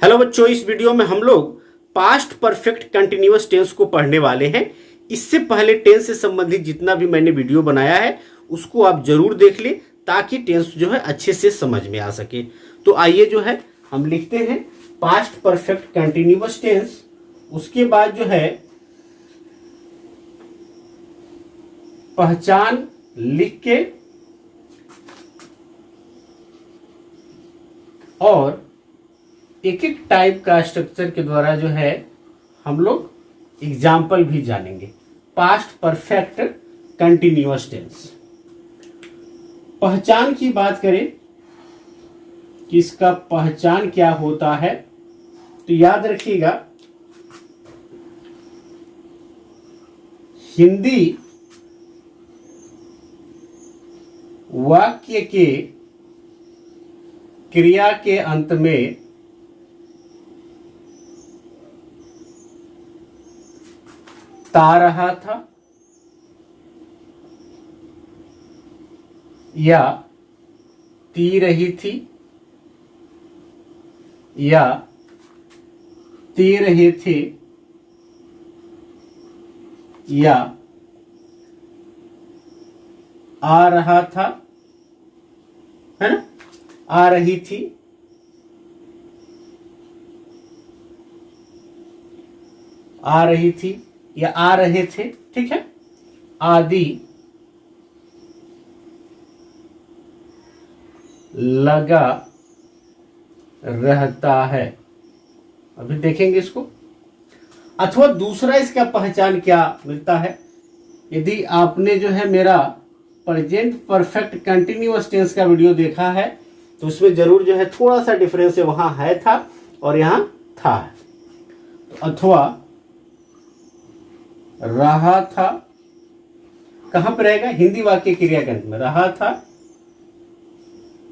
Hello बच्चों, इस video में हम लोग पास्ट परफेक्ट कंटिन्यूअस टेंस को पढ़ने वाले हैं। इससे पहले टेंस से संबंधित जितना भी मैंने वीडियो बनाया है उसको आप जरूर देख लें ताकि टेंस जो है अच्छे से समझ में आ सके। तो आइए जो है हम लिखते हैं पास्ट परफेक्ट कंटिन्यूअस टेंस। उसके बाद जो है पहचान लिख के और एक एक टाइप का स्ट्रक्चर के द्वारा जो है हम लोग एग्जाम्पल भी जानेंगे। Past perfect continuous tense. पहचान की बात करें कि इसका पहचान क्या होता है, तो याद रखिएगा हिंदी वाक्य के क्रिया के अंत में ता रहा था या ती रही थी या ती रहे थे या आ रहा था, है ना, आ रही थी, आ रही थी या आ रहे थे, ठीक है, आदि लगा रहता है। अभी देखेंगे इसको। अथवा दूसरा इसका पहचान क्या मिलता है, यदि आपने जो है मेरा प्रेजेंट परफेक्ट कंटिन्यूअस टेंस का वीडियो देखा है तो उसमें जरूर जो है थोड़ा सा डिफरेंस है, वहां है था और यहां था। तो अथवा रहा था कहां पर रहेगा, हिंदी वाक्य क्रिया के अंत में। रहा था,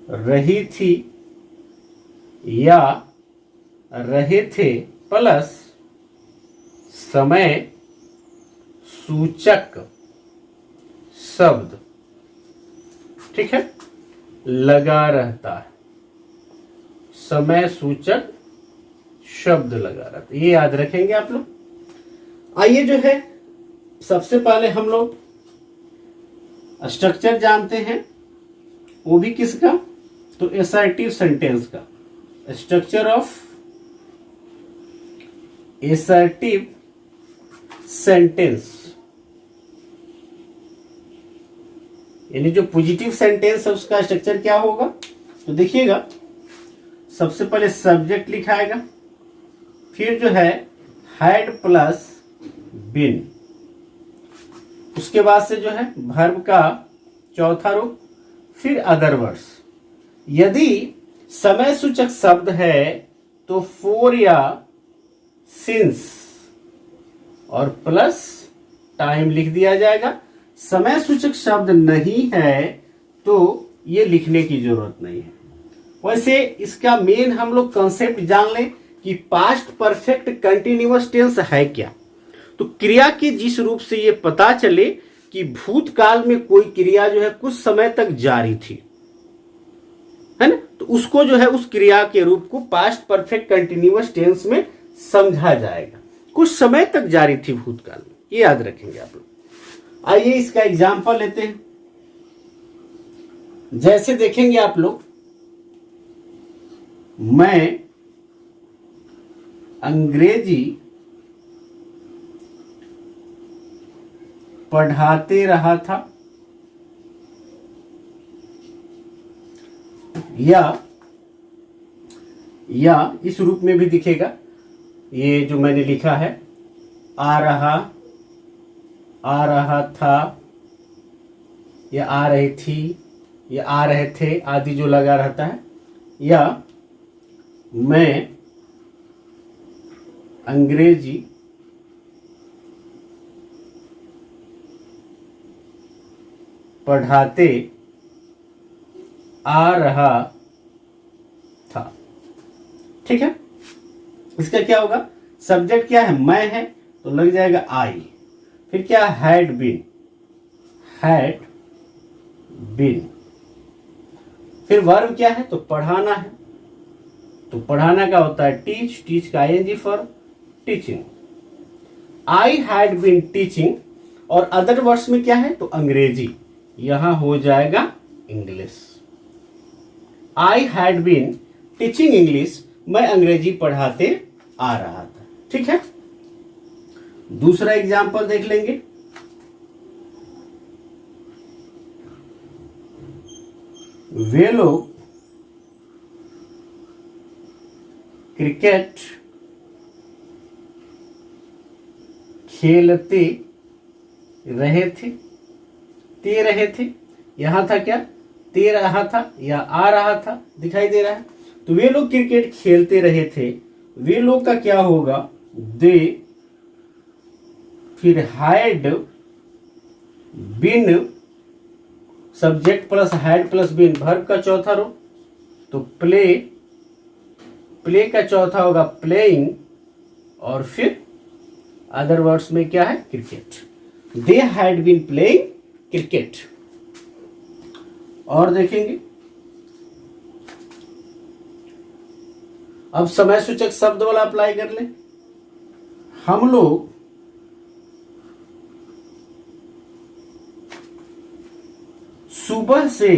रही थी या रहे थे प्लस समय सूचक शब्द, ठीक है, लगा रहता है। समय सूचक शब्द लगा रहता है, ये याद रखेंगे आप लोग। आइए जो है सबसे पहले हम लोग स्ट्रक्चर जानते हैं, वो भी किसका, तो एसर्टिव सेंटेंस का। स्ट्रक्चर ऑफ एसर्टिव सेंटेंस, यानी जो पॉजिटिव सेंटेंस है उसका स्ट्रक्चर क्या होगा। तो देखिएगा सबसे पहले सब्जेक्ट लिखाएगा, फिर जो है हैड प्लस बिन, उसके बाद से जो है वर्ब का चौथा रूप, फिर अदर वर्ड्स। यदि समय सूचक शब्द है तो फॉर या सिंस और प्लस टाइम लिख दिया जाएगा। समय सूचक शब्द नहीं है तो ये लिखने की जरूरत नहीं है। वैसे इसका मेन हम लोग कंसेप्ट जान लें कि पास्ट परफेक्ट कंटिन्यूअस टेंस है क्या। तो क्रिया के जिस रूप से ये पता चले कि भूतकाल में कोई क्रिया जो है कुछ समय तक जारी थी, है ना, तो उसको जो है उस क्रिया के रूप को पास्ट परफेक्ट कंटिन्यूअस टेंस में समझा जाएगा। कुछ समय तक जारी थी भूतकाल में, ये याद रखेंगे आप लोग। आइए इसका एग्जाम्पल लेते हैं। जैसे देखेंगे आप लोग, मैं अंग्रेजी पढ़ाते रहा था या इस रूप में भी दिखेगा, ये जो मैंने लिखा है, आ रहा था या आ रही थी या आ रहे थे आदि जो लगा रहता है, या मैं अंग्रेजी पढ़ाते आ रहा था, ठीक है। इसका क्या होगा, सब्जेक्ट क्या है, मैं है तो लग जाएगा आई, फिर क्या, हैड बीन, फिर वर्ब क्या है, तो पढ़ाना है तो पढ़ाना का होता है टीच, टीच का ING for teaching. I had been teaching, और अदर वर्ड्स में क्या है तो अंग्रेजी, यहां हो जाएगा English. I had been teaching English, मैं अंग्रेजी पढ़ाते आ रहा था। ठीक है, दूसरा एग्जाम्पल देख लेंगे। वे लोग क्रिकेट खेलते रहे थे, ते रहे थे, यहां था क्या, ते रहा था या आ रहा था, दिखाई दे रहा है। तो वे लोग क्रिकेट खेलते रहे थे, वे लोग का क्या होगा, दे, फिर had been, subject plus had plus been, verb का चौथा रो, तो प्ले, प्ले का चौथा होगा प्लेइंग, और फिर अदर वर्ड्स में क्या है cricket. They had been playing cricket. और देखेंगे, अब समय सूचक शब्द वाला अप्लाई कर ले। हम लोग सुबह से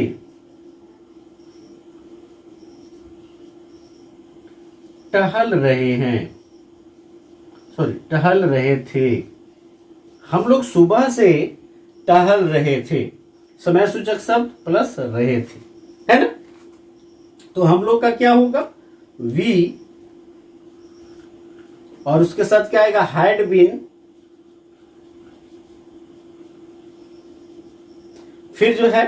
टहल रहे हैं, सॉरी टहल रहे थे, हम लोग सुबह से टहल रहे थे, समय सूचक शब्द प्लस रहे थे, है ना। तो हम लोग का क्या होगा वी, और उसके साथ क्या आएगा हैड बीन, फिर जो है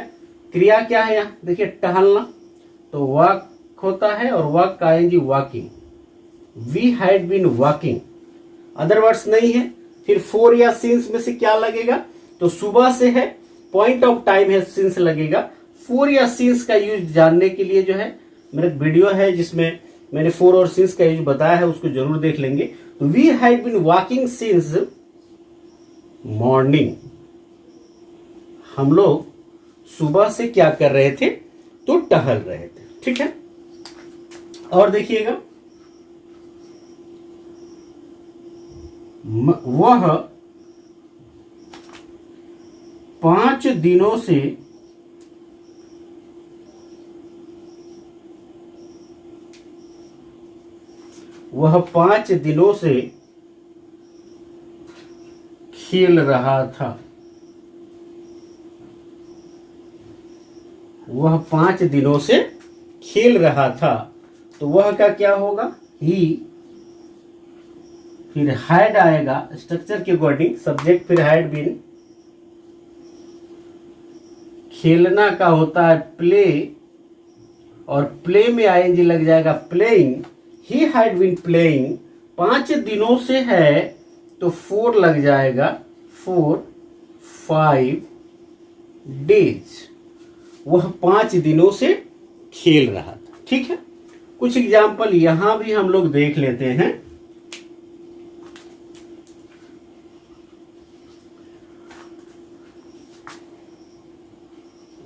क्रिया क्या है यहां देखिए टहलना, तो वॉक होता है, और वॉक का आएंगी walking, we had been walking, other words नहीं है। फिर फोर या सिंस में से क्या लगेगा, तो सुबह से है, पॉइंट ऑफ टाइम है, सिंस लगेगा। फोर या सिंस का यूज जानने के लिए जो है मेरा वीडियो है जिसमें मैंने फोर और सिंस का यूज बताया है, उसको जरूर देख लेंगे। तो we had been walking since morning, हम लोग सुबह से क्या कर रहे थे तो टहल रहे थे। ठीक है, और देखिएगा वह 5 दिनों से खेल रहा था, वह 5 दिनों से खेल रहा था, तो वह का क्या होगा ही, फिर हैड आएगा स्ट्रक्चर के अकॉर्डिंग, सब्जेक्ट फिर हैड बीन, खेलना का होता है प्ले, और प्ले में आईएनजी लग जाएगा playing, he had been playing, 5 दिनों से है तो 4 लग जाएगा, 4 5 डेज, वह 5 दिनों से खेल रहा था। ठीक है, कुछ एग्जाम्पल यहां भी हम लोग देख लेते हैं।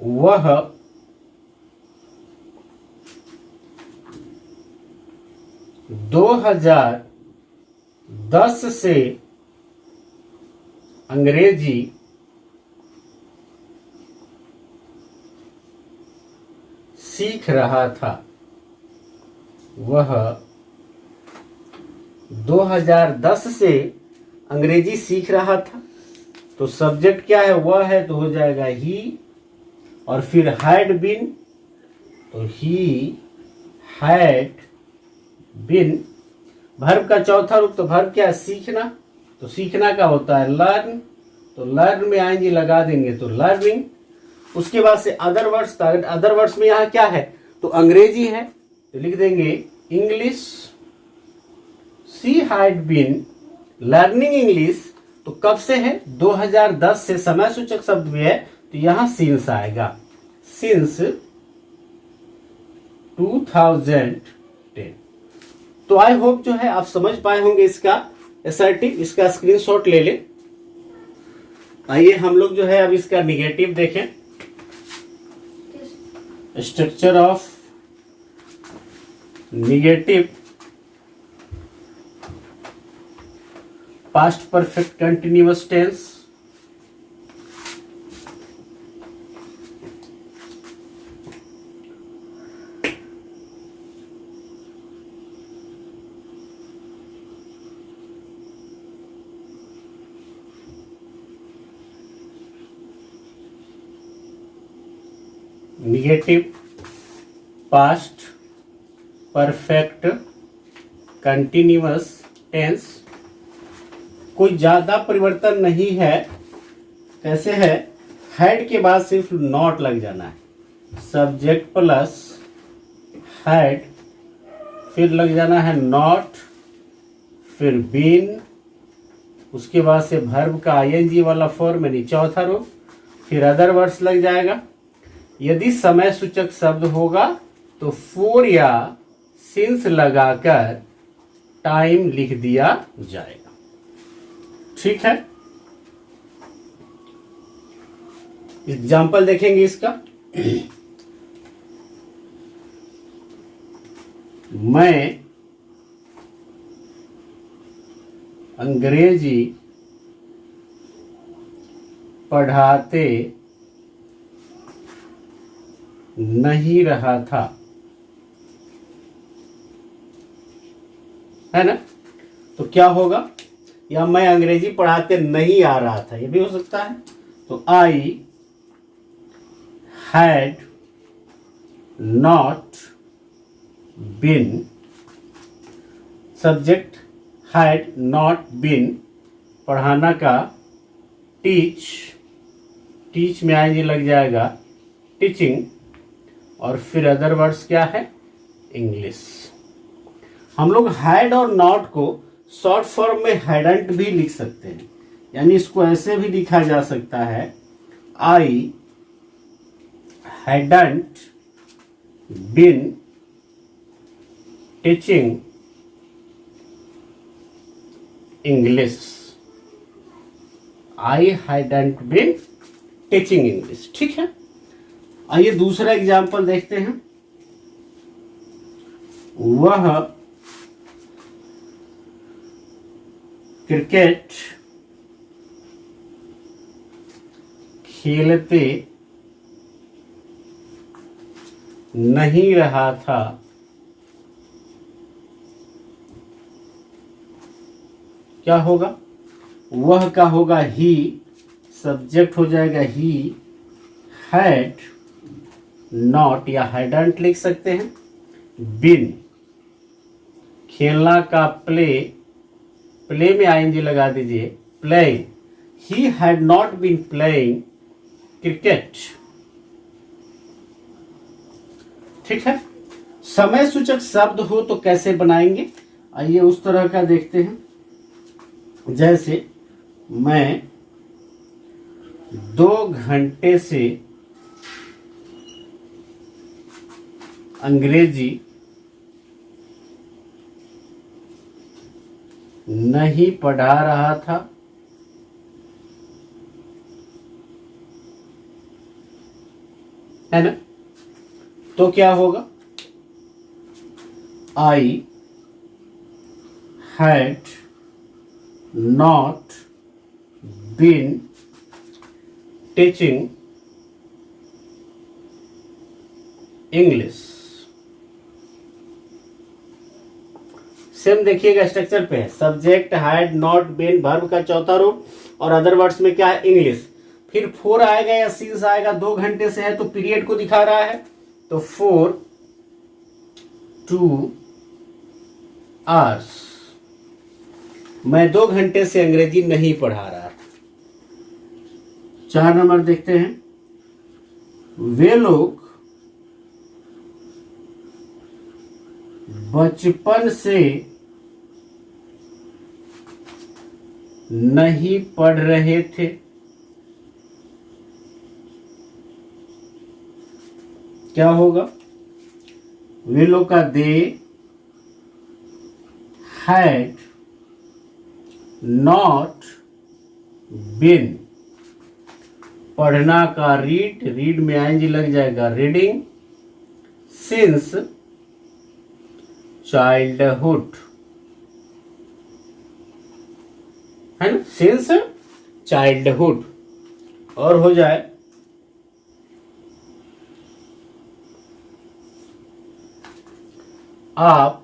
वह 2010 से अंग्रेजी सीख रहा था, वह 2010 से अंग्रेजी सीख रहा था, तो सब्जेक्ट क्या है वह है, तो हो जाएगा ही, और फिर हैड बीन, तो ही हैड बीन, वर्ब का चौथा रूप, तो वर्ब क्या है सीखना, तो सीखना का होता है लर्न, तो लर्न में आएंगे लगा देंगे तो लर्निंग। उसके बाद से अदर वर्ड्स, अदर वर्ड्स में यहाँ क्या है तो अंग्रेजी है, तो लिख देंगे English, she had been learning English, तो कब से है 2010 से, समय सूचक शब्द भी है, तो यहां सिंस आएगा, सिंस 2010। तो आई होप जो है आप समझ पाए होंगे इसका असर्टिव, इसका स्क्रीनशॉट ले ले। आइए हम लोग जो है अब इसका निगेटिव देखें। Structure of negative past perfect continuous tense, negative past perfect continuous tense. कोई ज्यादा परिवर्तन नहीं है। कैसे है? हैड के बाद सिर्फ नॉट लग जाना है। सब्जेक्ट प्लस हैड, फिर लग जाना है नॉट, फिर बीन, उसके बाद से वर्ब का आईएनजी वाला फॉर्म यानी चौथा रूप, फिर अदर वर्ड्स लग जाएगा। यदि समय सूचक शब्द होगा तो फॉर या सिंस लगाकर टाइम लिख दिया जाएगा। ठीक है, एग्जाम्पल देखेंगे इसका। मैं अंग्रेजी पढ़ाते नहीं रहा था, है ना? तो क्या होगा? या मैं अंग्रेजी पढ़ाते नहीं आ रहा था, ये भी हो सकता है। तो I had not been, subject had not been, पढ़ाना का टीच, टीच में आएंगे लग जाएगा टीचिंग, और फिर अदर वर्ड्स क्या है? इंग्लिश। हम लोग हैड और नॉट को शॉर्ट फॉर्म में हैडंट भी लिख सकते हैं, यानी इसको ऐसे भी लिखा जा सकता है, I hadn't been teaching English, I hadn't been teaching English. ठीक है, आइए दूसरा एग्जाम्पल देखते हैं। वह क्रिकेट खेलते नहीं रहा था, क्या होगा? वह का होगा ही, सब्जेक्ट हो जाएगा ही हैड नॉट या हैडंट लिख सकते हैं, बिन, खेलना का प्ले, प्ले में आईएनजी लगा दीजिए, playing, he had not been playing cricket. ठीक है, समय सूचक शब्द हो तो कैसे बनाएंगे? आइए उस तरह का देखते हैं। जैसे मैं 2 घंटे से अंग्रेजी नहीं पढ़ा रहा था, है ना? तो क्या होगा? I had not been teaching English. Same देखिएगा स्ट्रक्चर पे है, subject had not been, verb का चौथा रूप, और अदर वर्ड्स में क्या है? इंग्लिश। फिर फोर आएगा या सिंस आएगा, 2 घंटे से है तो पीरियड को दिखा रहा है, तो 4 2 आवर्स। मैं 2 घंटे से अंग्रेजी नहीं पढ़ा रहा था। 4 नंबर देखते हैं। वे लोग बचपन से नहीं पढ़ रहे थे, क्या होगा? वे लोग का दे हैड नॉट बीन, पढ़ना का रीड, रीड में आईएनजी लग जाएगा रीडिंग, सिंस चाइल्डहुड, है ना, सिंस चाइल्डहुड। और हो जाए आप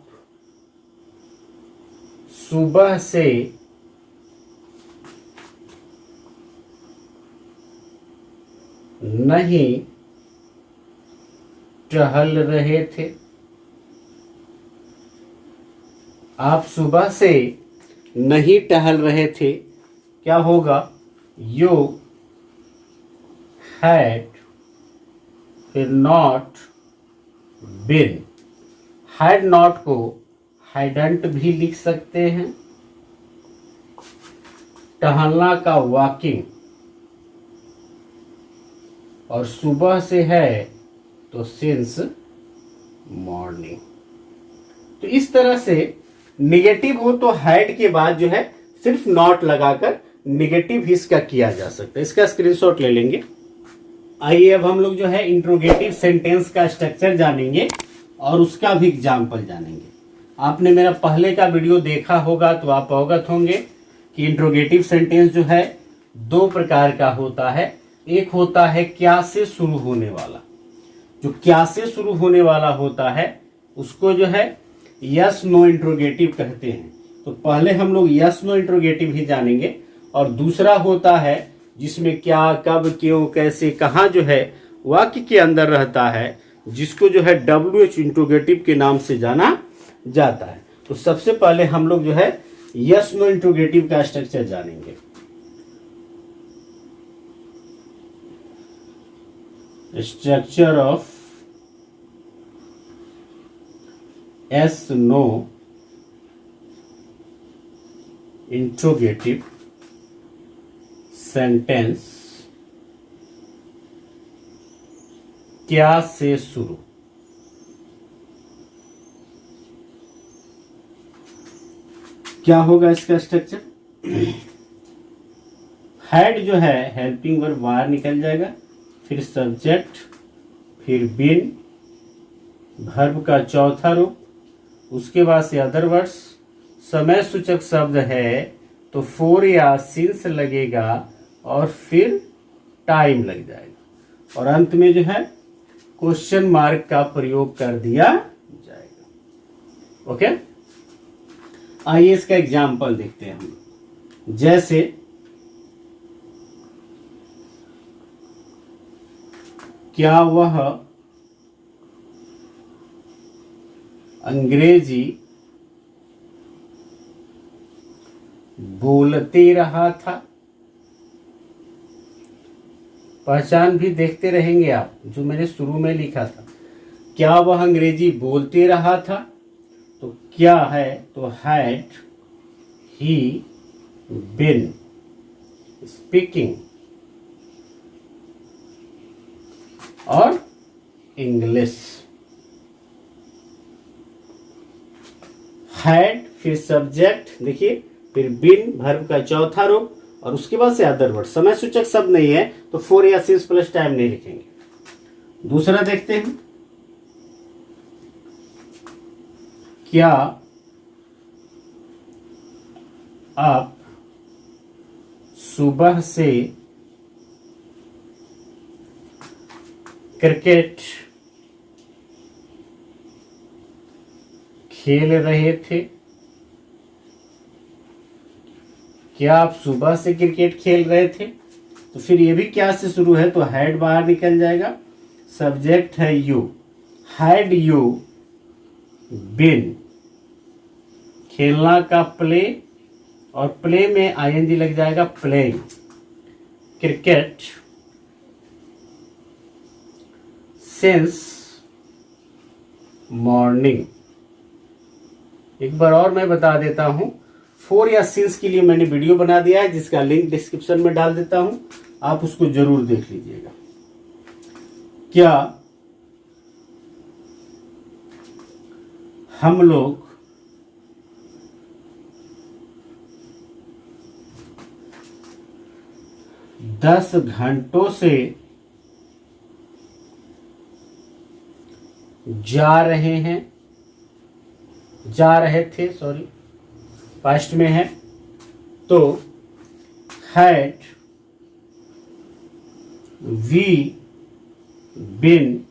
सुबह से नहीं टहल रहे थे। आप सुबह से नहीं टहल रहे थे, क्या होगा? यू हैड फिर नॉट बिन। हैड नॉट को हैडंट भी लिख सकते हैं। टहलना का वॉकिंग, और सुबह से है तो सिंस मॉर्निंग। तो इस तरह से निगेटिव हो तो हैड के बाद जो है सिर्फ नॉट लगाकर निगेटिव ही इसका किया जा सकता है। इसका स्क्रीनशॉट ले लेंगे। आइए अब हम लोग जो है इंट्रोगेटिव सेंटेंस का स्ट्रक्चर जानेंगे और उसका भी एग्जाम्पल जानेंगे। आपने मेरा पहले का वीडियो देखा होगा तो आप अवगत होंगे कि इंट्रोगेटिव सेंटेंस जो है दो प्रकार का होता है। एक होता है क्या से शुरू होने वाला। जो क्या से शुरू होने वाला होता है उसको जो है यस नो इंट्रोगेटिव कहते हैं। तो पहले हम लोग यस नो इंट्रोगेटिव ही जानेंगे। और दूसरा होता है जिसमें क्या, कब, क्यों, कैसे, कहाँ जो है वाक्य के अंदर रहता है, जिसको जो है WH इंट्रोगेटिव के नाम से जाना जाता है। तो सबसे पहले हम लोग जो है यस नो इंट्रोगेटिव का स्ट्रक्चर जानेंगे। Structure of yes no interrogative sentence. क्या से शुरू। क्या होगा इसका स्ट्रक्चर? हैड जो है हेल्पिंग वर्ब बाहर निकल जाएगा, फिर सब्जेक्ट, फिर बीन, वर्ब का चौथा रूप, उसके बाद से अदर वर्ड्स। समय सूचक शब्द है तो फोर या सिंस लगेगा और फिर टाइम लग जाएगा, और अंत में जो है क्वेश्चन मार्क का प्रयोग कर दिया जाएगा। ओके, आइए इसका एग्जाम्पल देखते हैं हम। जैसे क्या वह अंग्रेजी बोलते रहा था। पहचान भी देखते रहेंगे आप, जो मैंने शुरू में लिखा था। क्या वह अंग्रेजी बोलते रहा था, तो क्या है तो हैड ही बिन स्पीकिंग, और इंग्लिश। हैड फिर सब्जेक्ट देखिए, फिर बिन वर्ब का चौथा रूप, और उसके बाद से अदर वर्ड। समय सूचक शब्द नहीं है तो फोर या सिंस प्लस टाइम नहीं लिखेंगे। दूसरा देखते हैं, क्या आप सुबह से क्रिकेट खेल रहे थे। क्या आप सुबह से क्रिकेट खेल रहे थे, तो फिर ये भी क्या से शुरू है तो हैड बाहर निकल जाएगा। सब्जेक्ट है यू, हैड यू बिन। खेलना का प्ले, और प्ले में आईएनजी लग जाएगा प्लेइंग। Cricket since morning. एक बार और मैं बता देता हूं, फोर या सिंस के लिए मैंने वीडियो बना दिया है जिसका लिंक डिस्क्रिप्शन में डाल देता हूं, आप उसको जरूर देख लीजिएगा। क्या हम लोग दस घंटों से जा रहे हैं जा रहे थे, सॉरी पास्ट में है, तो हैड वी बिन,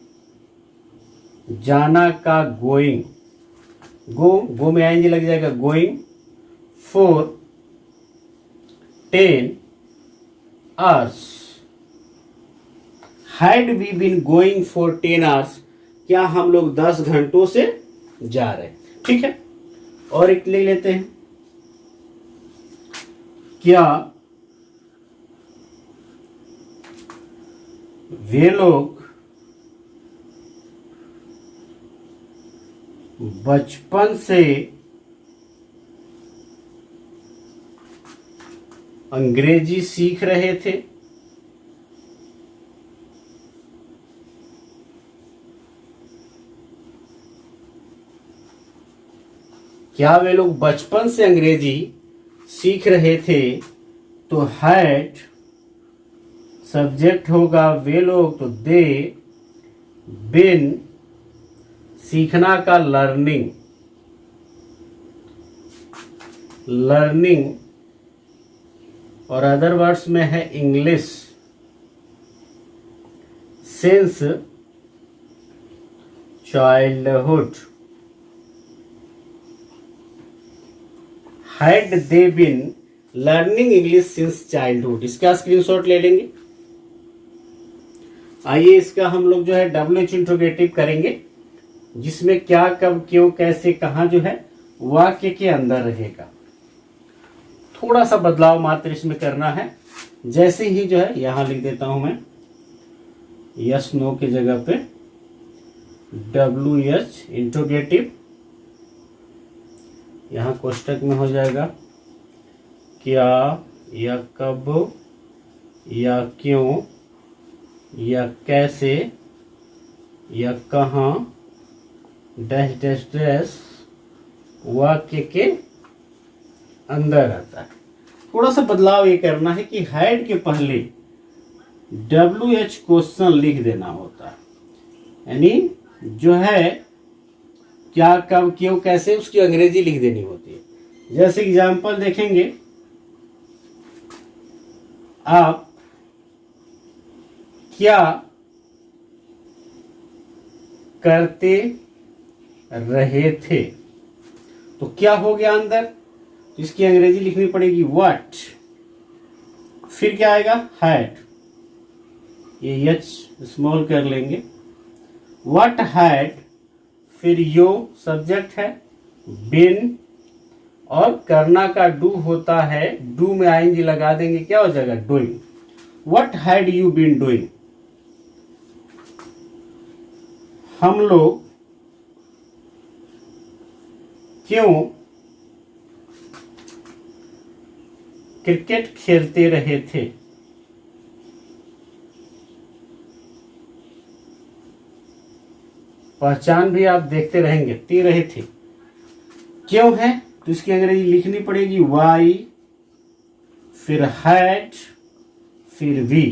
जाना का गोइंग, गो में आएंगे लग जाएगा going, for 10 hours. Had we been going for 10 hours, क्या हम लोग 10 घंटों से जा रहे हैं। ठीक है, और एक ले लेते हैं, क्या वे लोग बचपन से अंग्रेजी सीख रहे थे। क्या वे लोग बचपन से अंग्रेजी सीख रहे थे, तो हैड सब्जेक्ट होगा वे लोग, तो दे बिन, सीखना का लर्निंग, और अदर वर्ड्स में है English since childhood. Had they been learning English since childhood, इसका स्क्रीनशॉट ले लेंगे। आइए इसका हम लोग जो है WH इंट्रोगेटिव करेंगे, जिसमें क्या, कब, क्यों, कैसे, कहां जो है वाक्य के अंदर रहेगा। थोड़ा सा बदलाव मात्र इसमें करना है। जैसे ही जो है यहां लिख देता हूं मैं यस नो की जगह पे WH इंट्रोगेटिव, यहां कोष्टक में हो जाएगा क्या या कब या क्यों या कैसे या कहां, डैश डैश डैश वाक्य के अंदर आता है। थोड़ा सा बदलाव ये करना है कि हैड के पहले WH क्वेश्चन लिख देना होता है, यानी जो है क्या, कब, क्यों, कैसे, उसकी अंग्रेजी लिख देनी होती है। जैसे एग्जाम्पल देखेंगे, आप क्या करते रहे थे, तो क्या हो गया अंदर, तो इसकी अंग्रेजी लिखनी पड़ेगी व्हाट, फिर क्या आएगा हैड, ये एच स्मॉल कर लेंगे, व्हाट हैड, फिर यो सब्जेक्ट है, बिन, और करना का डू होता है, डू में आएंगे लगा देंगे, क्या हो जाएगा doing. What had you been doing, हम लोग क्यों क्रिकेट खेलते रहे थे, पहचान भी आप देखते रहेंगे, ते रहे थे, क्यों है तो इसकी अंग्रेजी लिखनी पड़ेगी वाई, फिर हैड, फिर वी,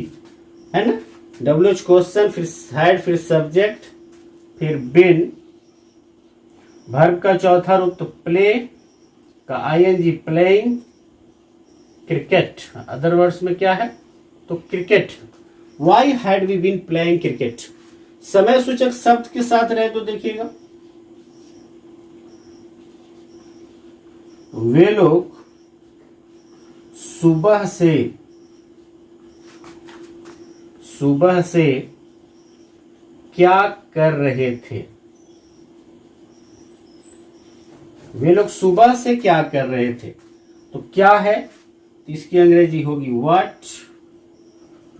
है ना, WH क्वेश्चन, फिर हैड, फिर सब्जेक्ट, फिर बिन, वर्ब का चौथा रूप तो प्ले का ING playing, cricket, other words में क्या है तो cricket, why had we been playing cricket. समय सूचक शब्द के साथ रहे तो देखिएगा, वे लोग सुबह से क्या कर रहे थे, वे लोग सुबह से क्या कर रहे थे, तो क्या है तो इसकी अंग्रेजी होगी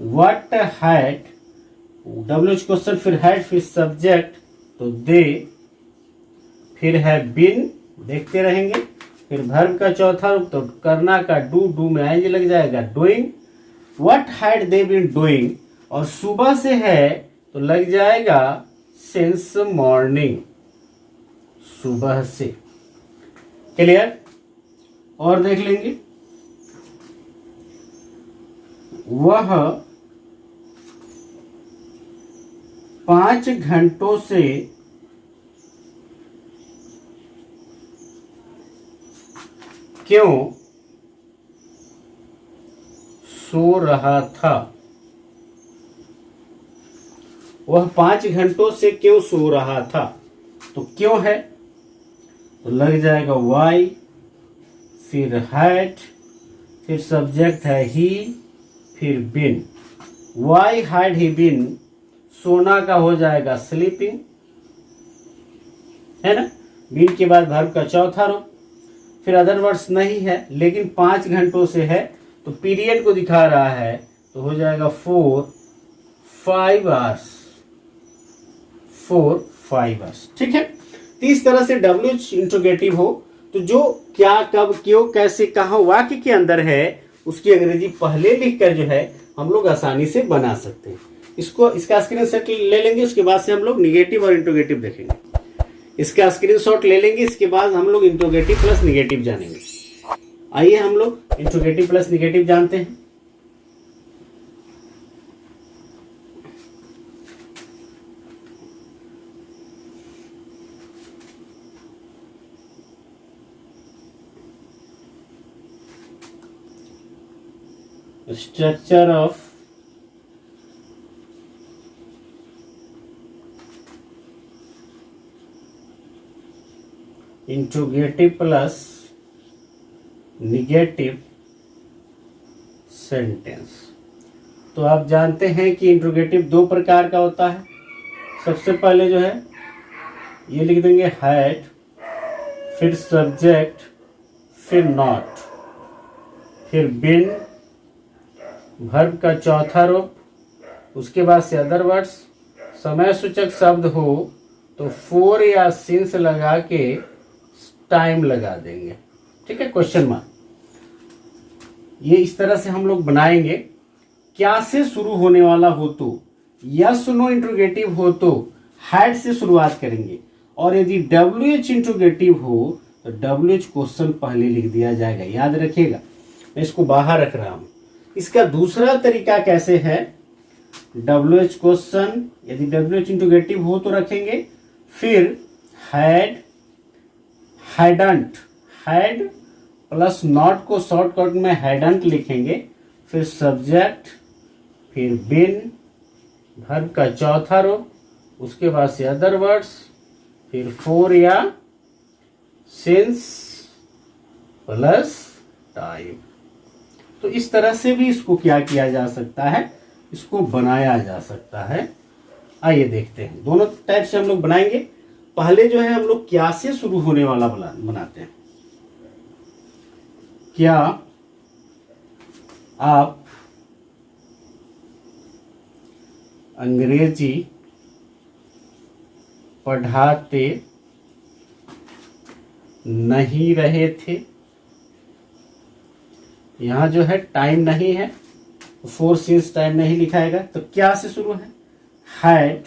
व्हाट हैड, WH क्वेश्चन, फिर हैड, फिर सब्जेक्ट तो दे, फिर है बिन, देखते रहेंगे, फिर वर्ब का चौथा रूप तो करना का डू में आएंगे लग जाएगा doing, what had they been doing, और सुबह से है तो लग जाएगा सिंस मॉर्निंग, सुबह से। क्लियर, और देख लेंगे, वह 5 घंटों से क्यों सो रहा था, वह 5 घंटों से क्यों सो रहा था। तो क्यों है तो लग जाएगा वाई, फिर हैड, फिर सब्जेक्ट है ही, फिर बिन। वाई हैड ही बिन, सोना का हो जाएगा स्लीपिंग, है ना। बिन के बाद वर्ब का चौथा रूप, फिर अदर वर्ड्स नहीं है लेकिन 5 घंटों से है तो पीरियड को दिखा रहा है तो हो जाएगा 5 आवर्स, 5 आवर्स। ठीक है। तो इस तरह से WH इंट्रोगेटिव हो तो जो क्या कब क्यों कैसे कहाँ वाक्य के अंदर है उसकी अंग्रेजी पहले लिखकर जो है हम लोग आसानी से बना सकते हैं। इसका स्क्रीनशॉट ले लेंगे, उसके बाद से हम लोग निगेटिव और इंट्रोगेटिव देखेंगे। इसका स्क्रीनशॉट ले लेंगे, इसके बाद हम लोग इंट्रोगेटिव प्लस निगेटिव जानेंगे। आइए हम लोग इंट्रोगेटिव प्लस निगेटिव जानते हैं। Structure of interrogative plus negative sentence. तो आप जानते हैं कि इंट्रोगेटिव 2 प्रकार का होता है। सबसे पहले जो है ये लिख देंगे हैड, फिर सब्जेक्ट, फिर नॉट, फिर बिन, वर्ब का चौथा रूप, उसके बाद से अदर वर्ड्स, समय सूचक शब्द हो तो फोर या सिंस लगा के टाइम लगा देंगे। ठीक है, क्वेश्चन मार्क। ये इस तरह से हम लोग बनाएंगे। क्या से शुरू होने वाला हो तो, यस नो इंट्रोगेटिव हो तो हैड से शुरुआत करेंगे, और यदि WH इंट्रोगेटिव हो तो WH क्वेश्चन पहले लिख दिया जाएगा। याद रखिएगा, मैं इसको बाहर रख रहा हूं। इसका दूसरा तरीका कैसे है, WH क्वेश्चन यदि WH इंट्रोगेटिव हो तो रखेंगे, फिर had, hadn't, had plus not को शॉर्टकट में हैडंट लिखेंगे, फिर सब्जेक्ट, फिर बिन, वर्ब का चौथा रूप, उसके बाद से अदर वर्ड्स, फिर फोर या सिंस प्लस टाइम। तो इस तरह से भी इसको क्या किया जा सकता है, इसको बनाया जा सकता है। आइए देखते हैं, दोनों टाइप से हम लोग बनाएंगे। पहले जो है हम लोग क्या से शुरू होने वाला बनाते हैं। क्या आप अंग्रेजी पढ़ाते नहीं रहे थे। यहां जो है टाइम नहीं है, फोर सिंस टाइम नहीं लिखाएगा, तो क्या से शुरू है, हैड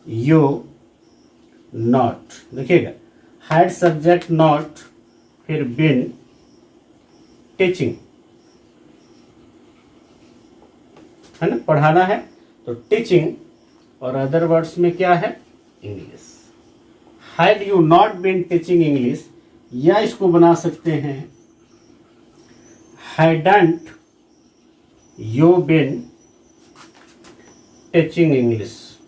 यू नॉट। देखिएगा, हैड सब्जेक्ट नॉट, फिर बिन, टीचिंग, है ना, पढ़ाना है तो टीचिंग, और अदर वर्ड्स में क्या है, English. Had you not been teaching English, या इसको बना सकते हैं hadn't you been teaching English,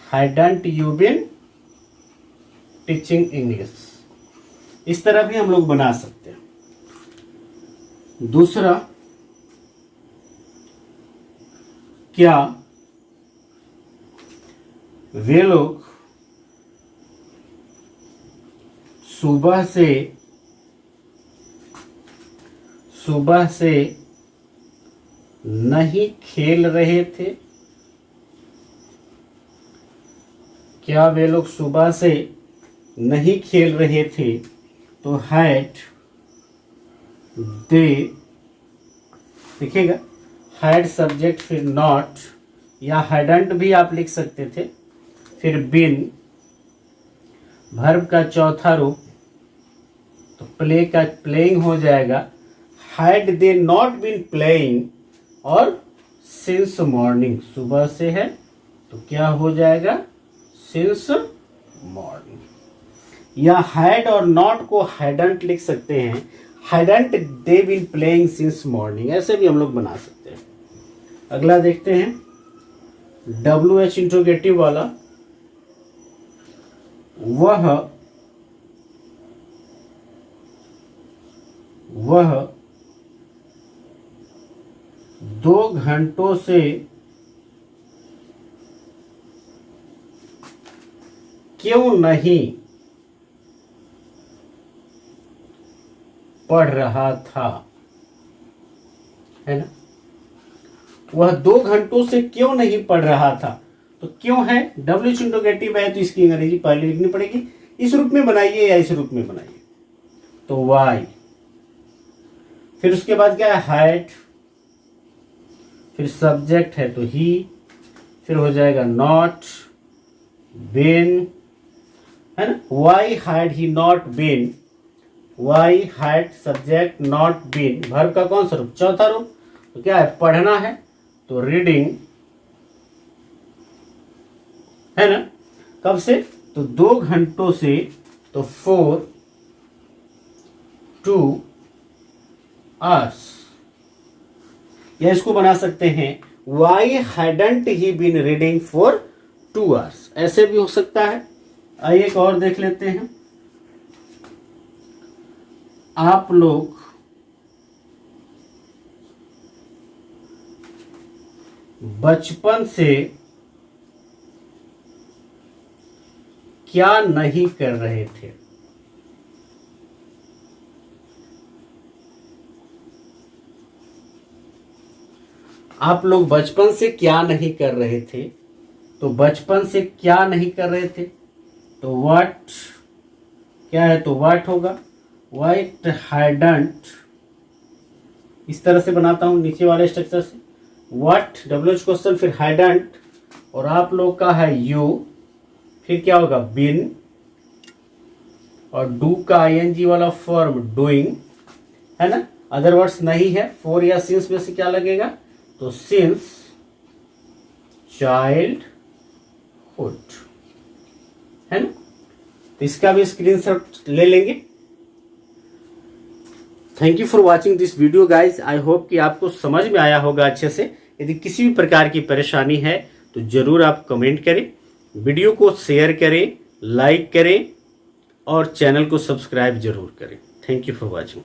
hadn't you been teaching English. इस तरह भी हम लोग बना सकते हैं। दूसरा, क्या वे लोग सुबह से नहीं खेल रहे थे। क्या वे लोग सुबह से नहीं खेल रहे थे, तो हैड दे, देखिएगा, हैड सब्जेक्ट, फिर नॉट या हैडंट भी आप लिख सकते थे, फिर बिन, वर्ब का चौथा रूप, तो प्ले का प्लेइंग हो जाएगा, had they not been playing, और सिंस मॉर्निंग, सुबह से है तो क्या हो जाएगा, सिंस मॉर्निंग। या हैड और नॉट को हैडंट लिख सकते हैं, hadn't they been playing since morning, ऐसे भी हम लोग बना सकते हैं। अगला देखते हैं WH इंट्रोगेटिव वाला, वह 2 घंटों से क्यों नहीं पढ़ रहा था, है ना। वह 2 घंटों से क्यों नहीं पढ़ रहा था, तो क्यों है, WH इंट्रोगेटिव है तो इसकी अंग्रेजी पहले लिखनी पड़ेगी। इस रूप में बनाइए या इस रूप में बनाइए, तो वाई, फिर उसके बाद क्या है हैड, फिर सब्जेक्ट है तो ही, फिर हो जाएगा नॉट, बीन, है ना। Why had he not been, why had subject not been, verb का कौन सा रूप, चौथा रूप, तो क्या है पढ़ना है तो रीडिंग, है ना। कब से, तो 2 घंटों से, तो 4 2 hours, या इसको बना सकते हैं why hadn't he been reading for 2 hours, ऐसे भी हो सकता है। आइए एक और देख लेते हैं। आप लोग बचपन से क्या नहीं कर रहे थे, आप लोग बचपन से क्या नहीं कर रहे थे, तो बचपन से क्या नहीं कर रहे थे, तो व्हाट क्या है, तो व्हाट होगा, व्हाट हैडंट, इस तरह से बनाता हूं नीचे वाले स्ट्रक्चर से, व्हाट WH क्वेश्चन, फिर हैडंट, और आप लोग का है यू, फिर क्या होगा बिन, और डू का ING वाला फॉर्म डूइंग, है ना। अदर वर्ड्स नहीं है, फॉर या सिंस में से क्या लगेगा, तो सिंस चाइल्डहुड, है ना। तो इसका भी स्क्रीनशॉट ले लेंगे। Thank you for watching this video guys, I hope कि आपको समझ में आया होगा अच्छे से। यदि किसी भी प्रकार की परेशानी है तो जरूर आप कमेंट करें, वीडियो को शेयर करें, लाइक करें और चैनल को सब्सक्राइब जरूर करें। Thank you for watching.